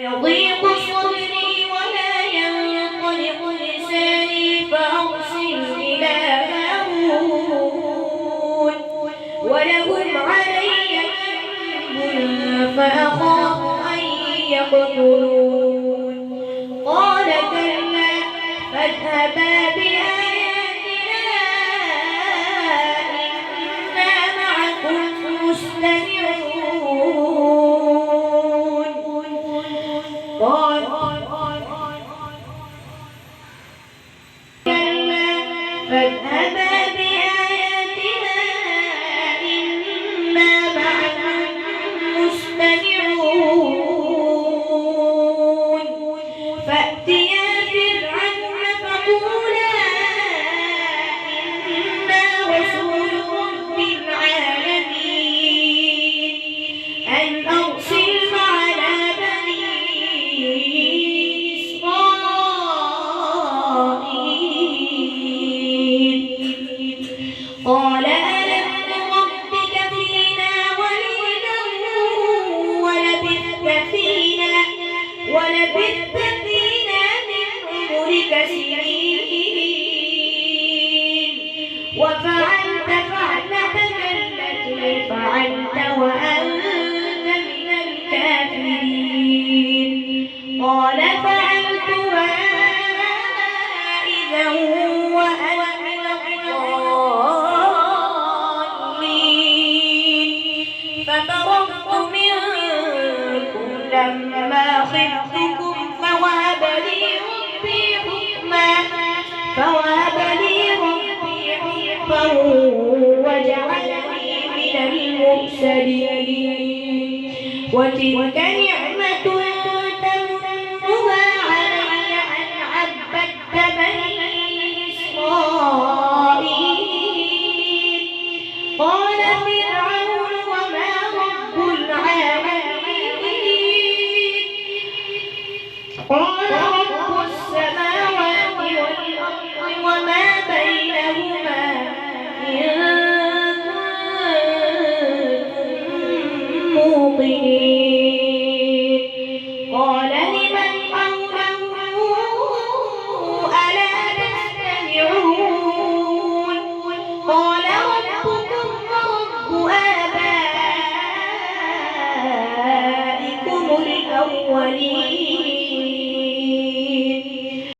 يضيق صدري ولا ينطلق لساني فأرسل إلى هارون ولهم علي ذنب فأخاف أن يقتلون. قال كلا فاذهبا بآياتنا إنا معكم مستمعون. قال كلا فاذهبا بآياتنا إنا معكم مستمعون. فأتيا فرعون فقولا إنا رسول رب العالمين أن أرسل معنا بني إسرائيل. قال ألم نربك فينا وليدا ولبثت فينا من عمرك سنين وفعلت فعلتك التي فعلت وأنت من الكافرين. قال فعلتها إذا وأنا من الضالين. ففررت منكم لما خفتكم فوهب لي ربي حكما وجعلني من المرسلين. وتلك نعمة تمنها علي أن عبدت بني إسرائيل. قال فرعون وما رب العالمين. قال رب السماوات والأرض وما بينهما إن كنتم موقنين. قال لمن حوله ألا تستمعون. قال ربكم ورب آبائكم الأولين.